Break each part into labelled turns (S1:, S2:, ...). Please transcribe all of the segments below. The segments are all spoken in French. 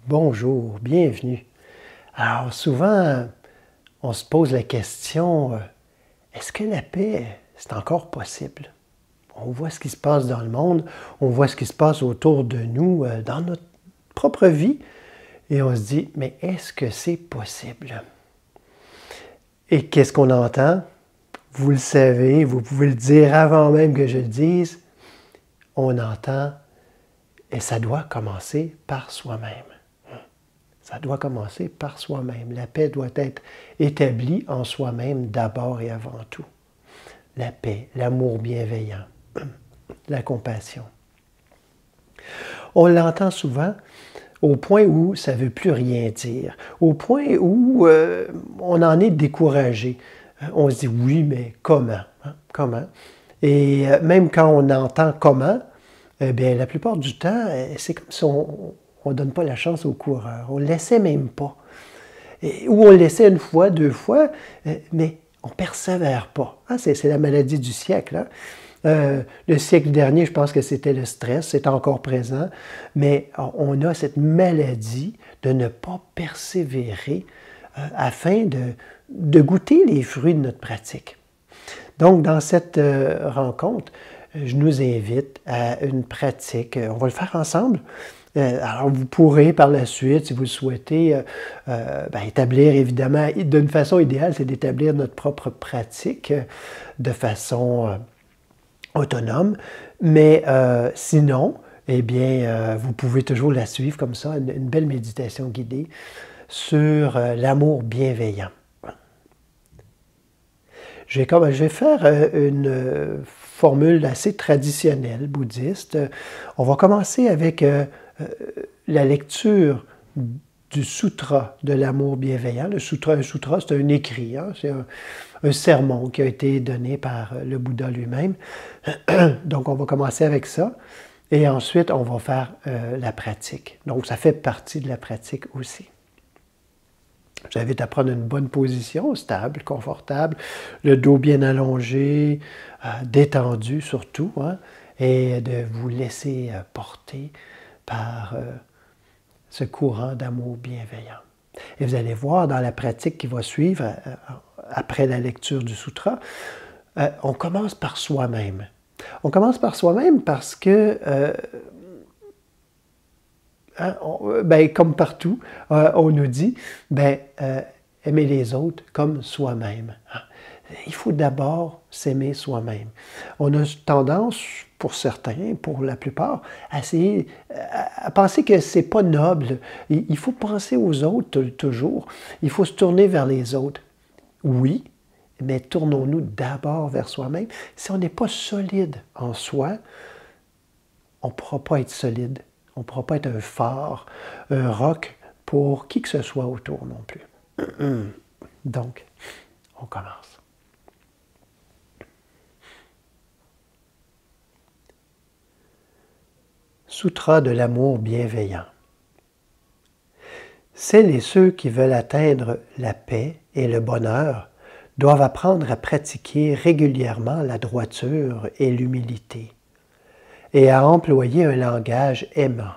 S1: Bonjour, bienvenue. Alors souvent, on se pose la question, est-ce que la paix, c'est encore possible? On voit ce qui se passe dans le monde, on voit ce qui se passe autour de nous, dans notre propre vie, et on se dit, mais est-ce que c'est possible? Et qu'est-ce qu'on entend? Vous le savez, vous pouvez le dire avant même que je le dise, on entend, et ça doit commencer par soi-même. Ça doit commencer par soi-même. La paix doit être établie en soi-même d'abord et avant tout. La paix, l'amour bienveillant, la compassion. On l'entend souvent au point où ça ne veut plus rien dire, au point où on en est découragé. On se dit oui, mais comment? Comment? Et même quand on entend comment, bien, la plupart du temps, c'est comme si on ne donne pas la chance au coureur. On ne le laissait même pas. Ou on le laissait une fois, deux fois, mais on ne persévère pas. Ah, c'est la maladie du siècle. Le siècle dernier, je pense que c'était le stress, c'est encore présent, mais on a cette maladie de ne pas persévérer afin de goûter les fruits de notre pratique. Donc, dans cette rencontre, je nous invite à une pratique. On va le faire ensemble. Alors, vous pourrez par la suite, si vous le souhaitez, établir évidemment, d'une façon idéale, c'est d'établir notre propre pratique de façon autonome. Mais sinon, eh bien, vous pouvez toujours la suivre comme ça, une belle méditation guidée sur l'amour bienveillant. Je vais faire une formule assez traditionnelle bouddhiste. On va commencer avec la lecture du sutra de l'amour bienveillant. Un sutra, c'est un écrit, c'est un sermon qui a été donné par le Bouddha lui-même. Donc, on va commencer avec ça. Et ensuite, on va faire la pratique. Donc, ça fait partie de la pratique aussi. J'invite à prendre une bonne position, stable, confortable, le dos bien allongé, détendu surtout, et de vous laisser porter par ce courant d'amour bienveillant. Et vous allez voir dans la pratique qui va suivre, après la lecture du sutra, on commence par soi-même. On commence par soi-même parce que comme partout, on nous dit, aimer les autres comme soi-même. Il faut d'abord s'aimer soi-même. On a tendance, pour certains, pour la plupart, à penser que c'est pas noble. Il faut penser aux autres toujours. Il faut se tourner vers les autres. Oui, mais tournons-nous d'abord vers soi-même. Si on n'est pas solide en soi, on ne pourra pas être solide. On ne pourra pas être un phare, un roc pour qui que ce soit autour non plus. Donc, on commence. Sutra de l'amour bienveillant. Celles et ceux qui veulent atteindre la paix et le bonheur doivent apprendre à pratiquer régulièrement la droiture et l'humilité, et à employer un langage aimant.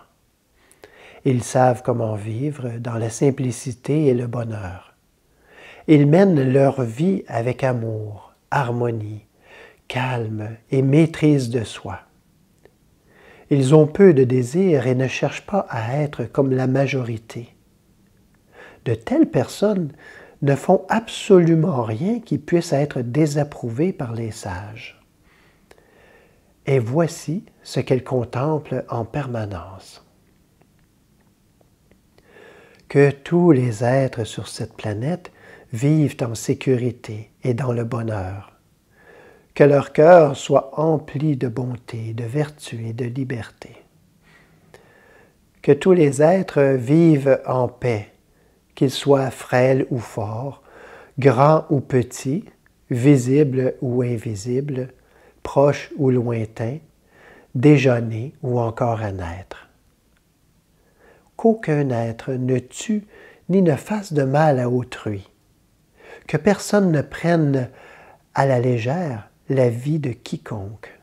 S1: Ils savent comment vivre dans la simplicité et le bonheur. Ils mènent leur vie avec amour, harmonie, calme et maîtrise de soi. Ils ont peu de désirs et ne cherchent pas à être comme la majorité. De telles personnes ne font absolument rien qui puisse être désapprouvé par les sages. Et voici ce qu'elles contemplent en permanence. Que tous les êtres sur cette planète vivent en sécurité et dans le bonheur. Que leur cœur soit empli de bonté, de vertu et de liberté. Que tous les êtres vivent en paix, qu'ils soient frêles ou forts, grands ou petits, visibles ou invisibles, proches ou lointains, déjà nés ou encore à naître. Qu'aucun être ne tue ni ne fasse de mal à autrui. Que personne ne prenne à la légère la vie de quiconque.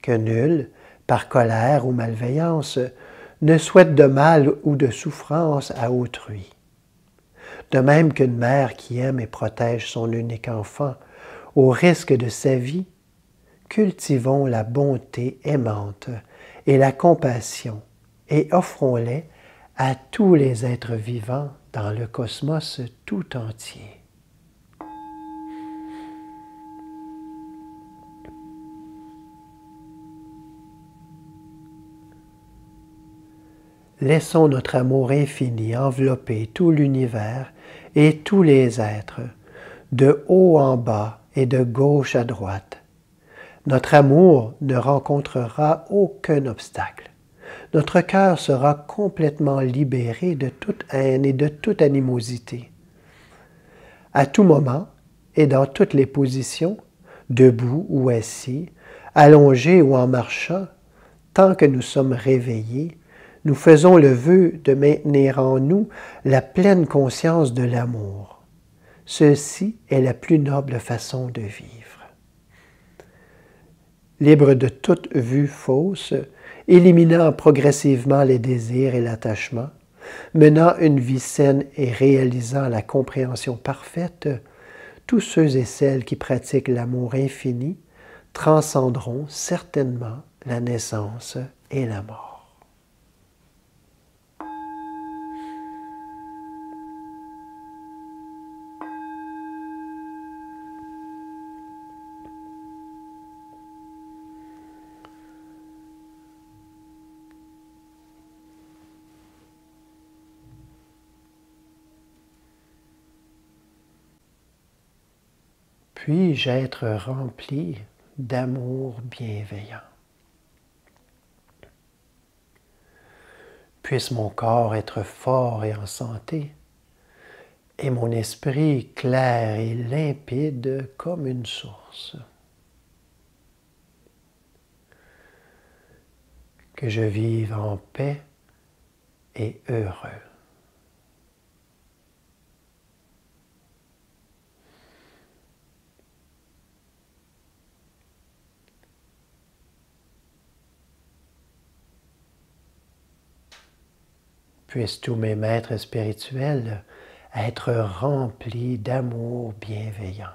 S1: Que nul, par colère ou malveillance, ne souhaite de mal ou de souffrance à autrui. De même qu'une mère qui aime et protège son unique enfant au risque de sa vie, cultivons la bonté aimante et la compassion et offrons-les à tous les êtres vivants dans le cosmos tout entier. Laissons notre amour infini envelopper tout l'univers et tous les êtres, de haut en bas et de gauche à droite. Notre amour ne rencontrera aucun obstacle. Notre cœur sera complètement libéré de toute haine et de toute animosité. À tout moment et dans toutes les positions, debout ou assis, allongé ou en marchant, tant que nous sommes réveillés, nous faisons le vœu de maintenir en nous la pleine conscience de l'amour. Ceci est la plus noble façon de vivre. Libre de toute vue fausse, éliminant progressivement les désirs et l'attachement, menant une vie saine et réalisant la compréhension parfaite, tous ceux et celles qui pratiquent l'amour infini transcenderont certainement la naissance et la mort. Puis-je être rempli d'amour bienveillant? Puisse mon corps être fort et en santé, et mon esprit clair et limpide comme une source. Que je vive en paix et heureux. Puissent tous mes maîtres spirituels être remplis d'amour bienveillant.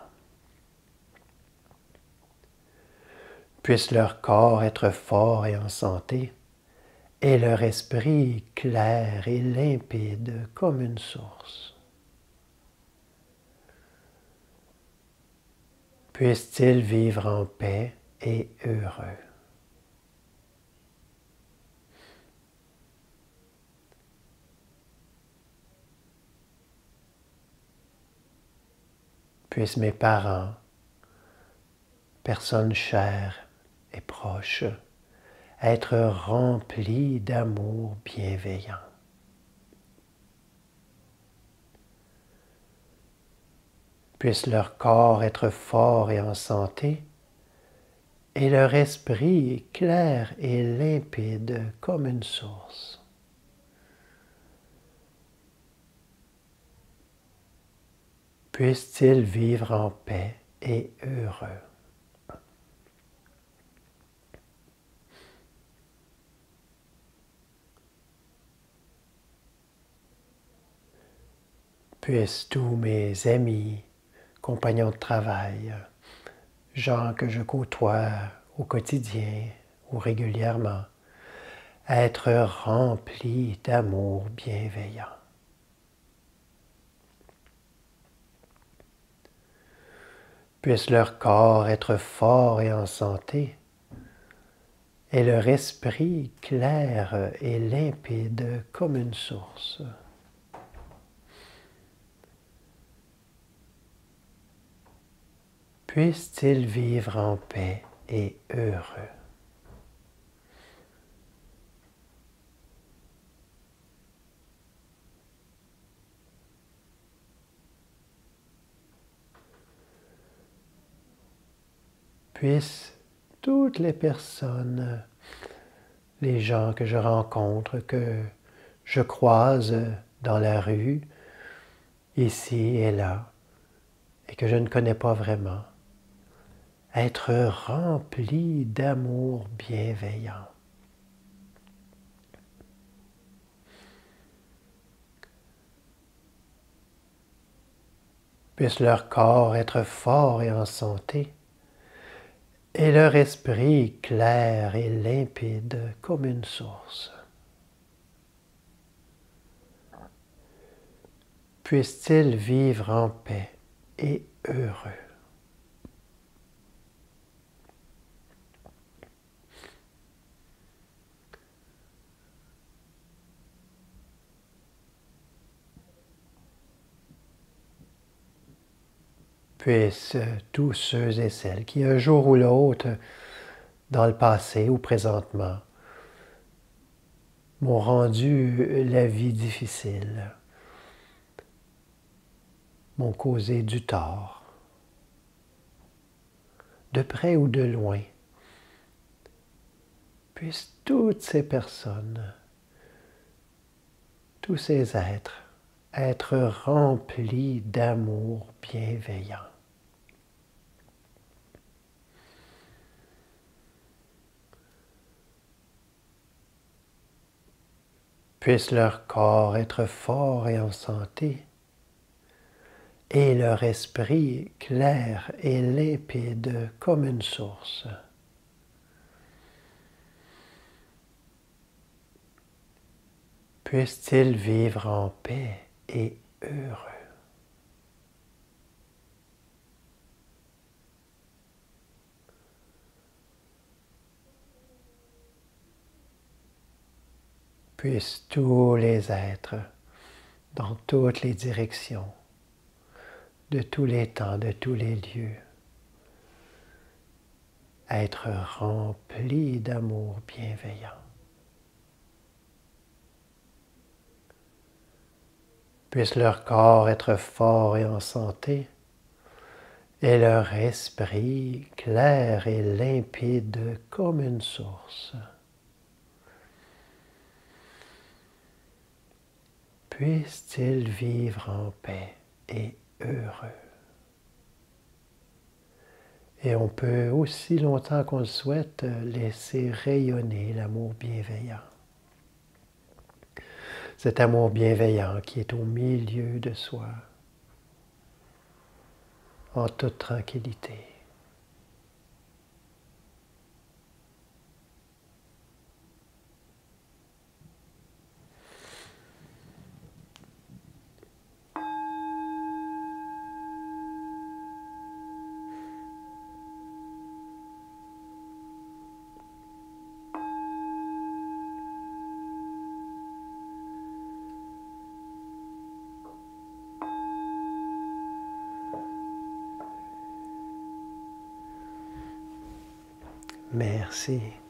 S1: Puisse leur corps être fort et en santé, et leur esprit clair et limpide comme une source. Puissent-ils vivre en paix et heureux. Puissent mes parents, personnes chères et proches, être remplis d'amour bienveillant. Puisse leur corps être fort et en santé, et leur esprit clair et limpide comme une source. Puissent-ils vivre en paix et heureux. Puissent tous mes amis, compagnons de travail, gens que je côtoie au quotidien ou régulièrement, être remplis d'amour bienveillant. Puisse leur corps être fort et en santé, et leur esprit clair et limpide comme une source. Puissent-ils vivre en paix et heureux. Puissent toutes les personnes, les gens que je rencontre, que je croise dans la rue, ici et là, et que je ne connais pas vraiment, être remplis d'amour bienveillant. Puisse leur corps être fort et en santé, et leur esprit clair et limpide comme une source. Puissent-ils vivre en paix et heureux. Puissent tous ceux et celles qui, un jour ou l'autre, dans le passé ou présentement, m'ont rendu la vie difficile, m'ont causé du tort, de près ou de loin, puissent toutes ces personnes, tous ces êtres, être remplis d'amour bienveillant. Puisse leur corps être fort et en santé, et leur esprit clair et limpide comme une source. Puissent-ils vivre en paix et heureux. Puissent tous les êtres, dans toutes les directions, de tous les temps, de tous les lieux, être remplis d'amour bienveillant. Puisse leur corps être fort et en santé, et leur esprit clair et limpide comme une source. Puissent-ils vivre en paix et heureux. Et on peut, aussi longtemps qu'on le souhaite, laisser rayonner l'amour bienveillant. Cet amour bienveillant qui est au milieu de soi, en toute tranquillité. Merci.